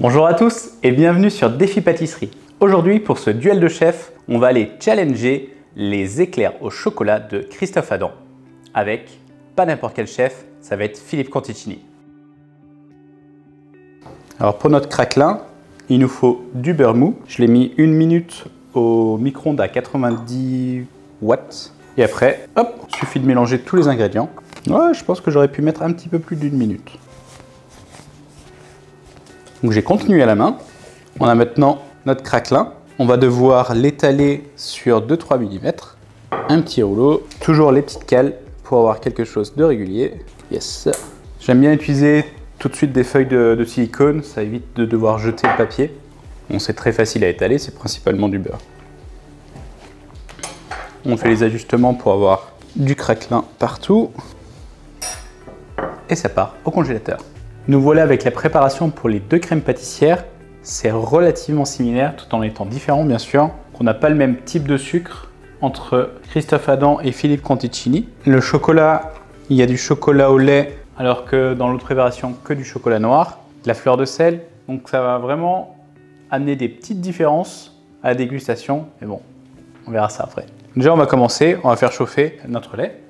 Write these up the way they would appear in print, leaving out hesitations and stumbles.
Bonjour à tous et bienvenue sur Défi Pâtisserie. Aujourd'hui, pour ce duel de chefs, on va aller challenger les éclairs au chocolat de Christophe Adam. Avec pas n'importe quel chef, ça va être Philippe Conticini. Alors pour notre craquelin, il nous faut du beurre mou. Je l'ai mis 1 minute au micro-ondes à 90 watts. Et après, hop, il suffit de mélanger tous les ingrédients. Ouais, je pense que j'aurais pu mettre un petit peu plus d'1 minute. Donc j'ai continué à la main. On a maintenant notre craquelin. On va devoir l'étaler sur 2-3 mm. Un petit rouleau. Toujours les petites cales pour avoir quelque chose de régulier. Yes. J'aime bien utiliser tout de suite des feuilles de silicone. Ça évite de devoir jeter le papier. Bon, c'est très facile à étaler, c'est principalement du beurre. On fait les ajustements pour avoir du craquelin partout. Et ça part au congélateur. Nous voilà avec la préparation pour les deux crèmes pâtissières. C'est relativement similaire tout en étant différent bien sûr. On n'a pas le même type de sucre entre Christophe Adam et Philippe Conticini. Le chocolat, il y a du chocolat au lait alors que dans l'autre préparation que du chocolat noir. De la fleur de sel, donc ça va vraiment amener des petites différences à la dégustation. Mais bon, on verra ça après. Déjà on va commencer, on va faire chauffer notre lait.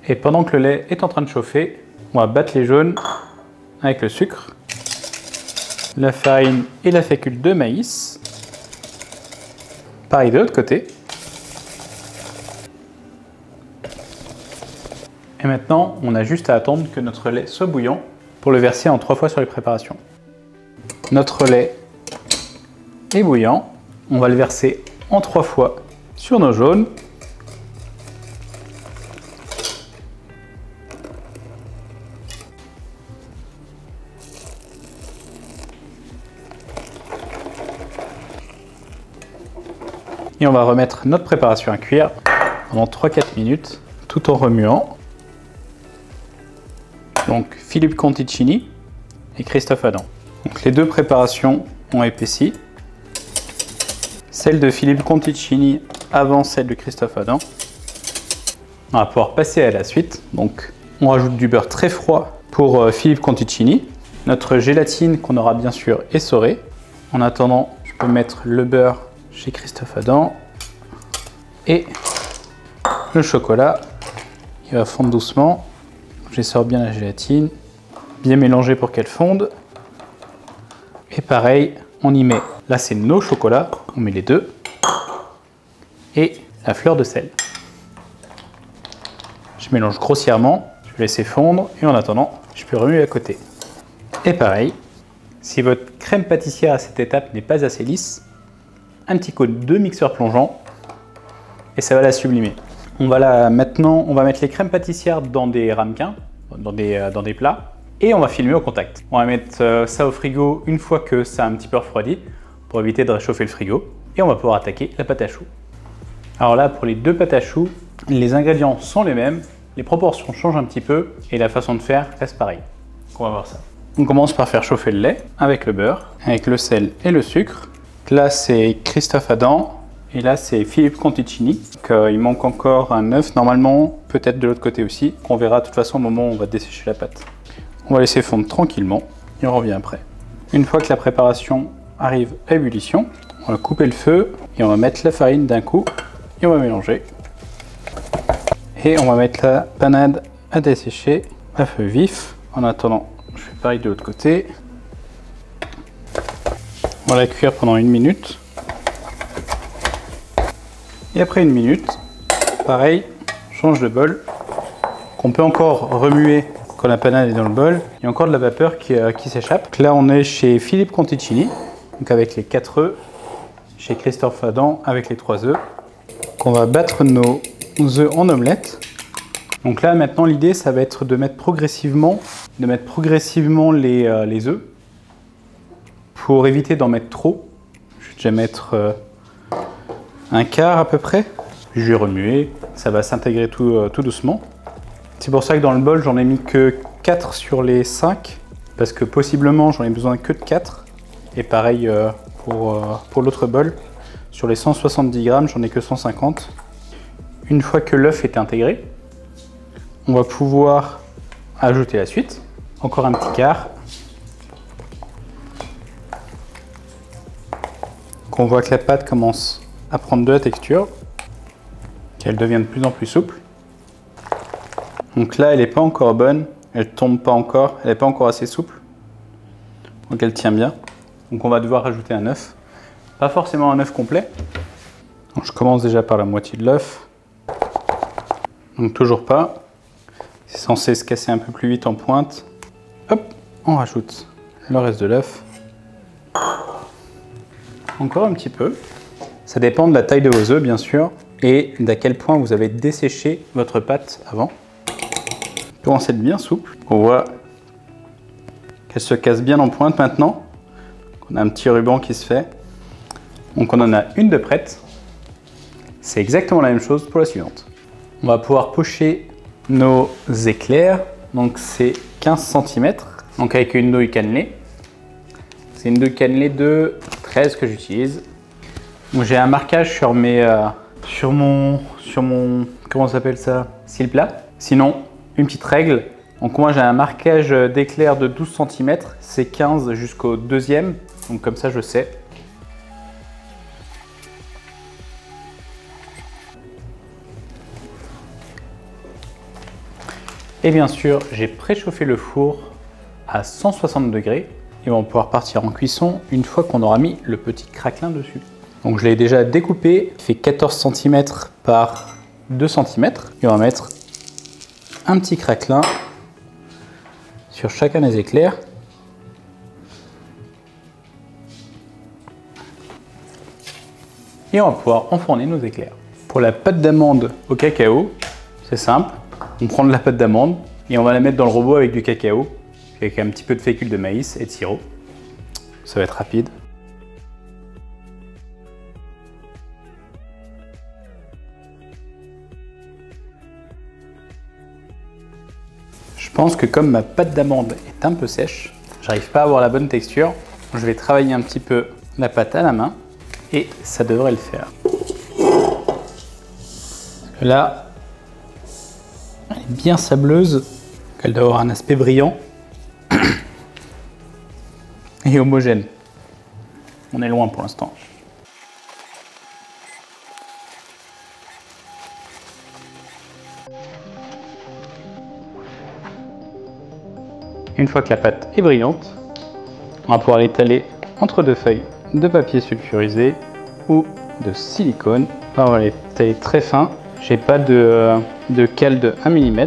Et pendant que le lait est en train de chauffer, on va battre les jaunes avec le sucre, la farine et la fécule de maïs. Pareil de l'autre côté. Et maintenant, on a juste à attendre que notre lait soit bouillant pour le verser en 3 fois sur les préparations. Notre lait est bouillant. On va le verser en 3 fois sur nos jaunes. Et on va remettre notre préparation à cuire pendant 3-4 minutes tout en remuant. Donc Philippe Conticini et Christophe Adam. Donc les deux préparations ont épaissi. Celle de Philippe Conticini avant celle de Christophe Adam. On va pouvoir passer à la suite. Donc on rajoute du beurre très froid pour Philippe Conticini. Notre gélatine qu'on aura bien sûr essorée. En attendant, je peux mettre le beurre chez Christophe Adam et le chocolat. Il va fondre doucement. J'essore bien la gélatine, bien mélanger pour qu'elle fonde. Et pareil, on y met, là c'est nos chocolats, on met les deux, et la fleur de sel. Je mélange grossièrement, je vais laisser fondre, et en attendant, je peux remuer à côté. Et pareil, si votre crème pâtissière à cette étape n'est pas assez lisse, un petit coup de mixeur plongeant, et ça va la sublimer. Maintenant, on va mettre les crèmes pâtissières dans des ramequins, dans des plats, et on va filmer au contact. On va mettre ça au frigo une fois que ça a un petit peu refroidi, pour éviter de réchauffer le frigo, et on va pouvoir attaquer la pâte à choux. Alors là, pour les deux pâtes à choux, les ingrédients sont les mêmes, les proportions changent un petit peu, et la façon de faire reste pareille. Donc on va voir ça. On commence par faire chauffer le lait avec le beurre, avec le sel et le sucre. Là, c'est Christophe Adam. Et là, c'est Philippe Conticini. Donc, il manque encore un œuf, normalement, peut-être de l'autre côté aussi, qu'on verra de toute façon au moment où on va dessécher la pâte. On va laisser fondre tranquillement et on revient après. Une fois que la préparation arrive à ébullition, on va couper le feu et on va mettre la farine d'un coup et on va mélanger. Et on va mettre la panade à dessécher à feu vif. En attendant, je fais pareil de l'autre côté. On va la cuire pendant 1 minute. Et après 1 minute, pareil, on change de bol, qu'on peut encore remuer quand la panade est dans le bol. Il y a encore de la vapeur qui s'échappe. Là, on est chez Philippe Conticini, donc avec les 4 œufs, chez Christophe Adam avec les 3 œufs. On va battre nos œufs en omelette. Donc là, maintenant, l'idée, ça va être de mettre progressivement, les œufs pour éviter d'en mettre trop. Je vais déjà mettre un quart à peu près. Je vais remuer, ça va s'intégrer tout doucement. C'est pour ça que dans le bol, j'en ai mis que 4 sur les 5, parce que possiblement j'en ai besoin que de 4. Et pareil pour l'autre bol, sur les 170 grammes, j'en ai que 150. Une fois que l'œuf est intégré, on va pouvoir ajouter la suite. Encore un petit quart. Donc on voit que la pâte commence à prendre de la texture, qu'elle devient de plus en plus souple. Donc là, elle n'est pas encore bonne, elle tombe pas encore, elle n'est pas encore assez souple. Donc elle tient bien. Donc on va devoir rajouter un œuf. Pas forcément un œuf complet. Donc je commence déjà par la moitié de l'œuf. Donc toujours pas. C'est censé se casser un peu plus vite en pointe. Hop, on rajoute le reste de l'œuf. Encore un petit peu. Ça dépend de la taille de vos œufs, bien sûr, et d'à quel point vous avez desséché votre pâte avant. Elle commence à être bien souple. On voit qu'elle se casse bien en pointe maintenant. On a un petit ruban qui se fait. Donc on en a une de prête. C'est exactement la même chose pour la suivante. On va pouvoir pocher nos éclairs. Donc c'est 15 cm. Donc avec une douille cannelée. C'est une douille cannelée de 13 que j'utilise. J'ai un marquage sur mon comment ça s'appelle ça, cil plat. Sinon, une petite règle. Donc moi j'ai un marquage d'éclair de 12 cm, c'est 15 jusqu'au deuxième. Donc comme ça je sais. Et bien sûr, j'ai préchauffé le four à 160 degrés et on va pouvoir partir en cuisson une fois qu'on aura mis le petit craquelin dessus. Donc je l'ai déjà découpé, il fait 14 cm par 2 cm et on va mettre un petit craquelin sur chacun des éclairs. Et on va pouvoir enfourner nos éclairs. Pour la pâte d'amande au cacao, c'est simple. On prend de la pâte d'amande et on va la mettre dans le robot avec du cacao, avec un petit peu de fécule de maïs et de sirop. Ça va être rapide. Je pense que comme ma pâte d'amande est un peu sèche, j'arrive pas à avoir la bonne texture. Je vais travailler un petit peu la pâte à la main et ça devrait le faire. Là, elle est bien sableuse, elle doit avoir un aspect brillant et homogène. On est loin pour l'instant. Une fois que la pâte est brillante, on va pouvoir l'étaler entre deux feuilles de papier sulfurisé ou de silicone. On va l'étaler très fin. J'ai pas de cale de 1 mm.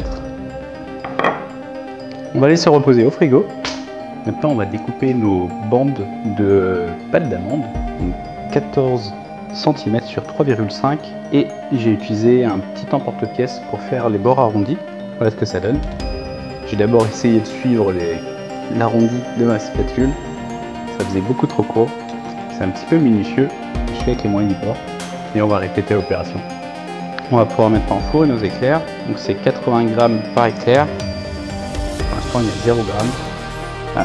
On va laisser reposer au frigo. Maintenant, on va découper nos bandes de pâte d'amande, 14 cm sur 3,5 et j'ai utilisé un petit emporte-pièce pour faire les bords arrondis. Voilà ce que ça donne. J'ai d'abord essayé de suivre l'arrondi de ma spatule. Ça faisait beaucoup trop court. C'est un petit peu minutieux. Je fais avec les moyens du bord et on va répéter l'opération. On va pouvoir maintenant enfourrer nos éclairs. Donc c'est 80 g par éclair. Pour l'instant, il y a 0 g. Ah.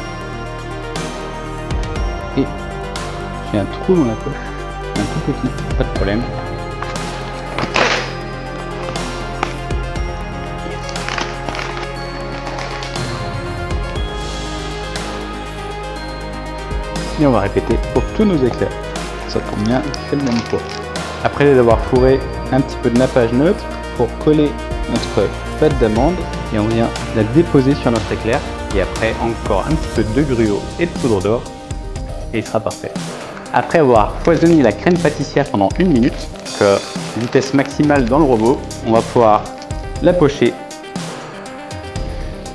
Et j'ai un trou dans la poche. Un tout petit, pas de problème. Et on va répéter pour tous nos éclairs. Ça tombe bien, il fait le même poids. Après les avoir fourrés, un petit peu de nappage neutre pour coller notre pâte d'amande et on vient la déposer sur notre éclair. Et après encore un petit peu de gruau et de poudre d'or et il sera parfait. Après avoir foisonné la crème pâtissière pendant 1 minute, vitesse maximale dans le robot, on va pouvoir la pocher.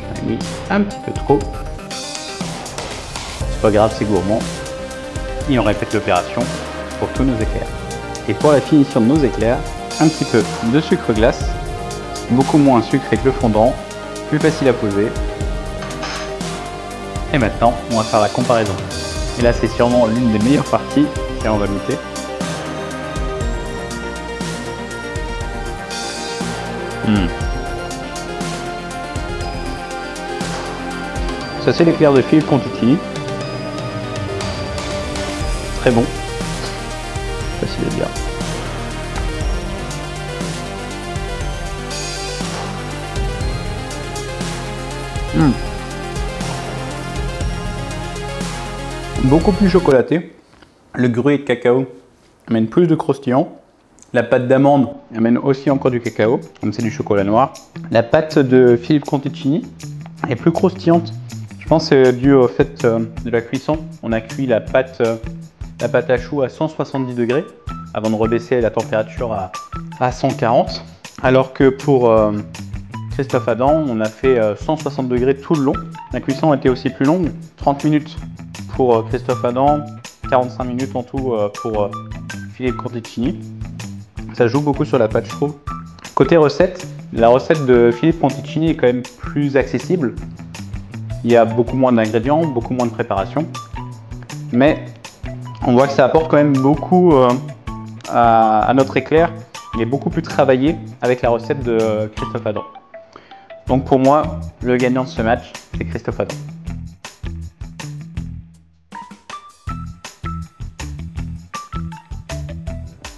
J'en ai mis un petit peu trop. C'est pas grave, c'est gourmand. Et on répète l'opération pour tous nos éclairs. Et pour la finition de nos éclairs, un petit peu de sucre glace, beaucoup moins sucré que le fondant, plus facile à poser. Et maintenant, on va faire la comparaison. Et là, c'est sûrement l'une des meilleures parties. Tiens, on va goûter. Ça, c'est l'éclair de Philippe Conticini. Très bon. Facile à dire. Beaucoup plus chocolaté. Le gruau de cacao amène plus de croustillant. La pâte d'amande amène aussi encore du cacao, comme c'est du chocolat noir. La pâte de Philippe Conticini est plus croustillante. Je pense que c'est dû au fait de la cuisson. On a cuit la pâte à choux à 170 degrés avant de rebaisser la température à 140. Alors que pour Christophe Adam, on a fait 160 degrés tout le long. La cuisson était aussi plus longue, 30 minutes pour Christophe Adam, 45 minutes en tout pour Philippe Conticini. Ça joue beaucoup sur la pâte, je trouve. Côté recette, la recette de Philippe Conticini est quand même plus accessible. Il y a beaucoup moins d'ingrédients, beaucoup moins de préparation. Mais on voit que ça apporte quand même beaucoup à notre éclair. Il est beaucoup plus travaillé avec la recette de Christophe Adam. Donc pour moi, le gagnant de ce match, c'est Christophe Adam.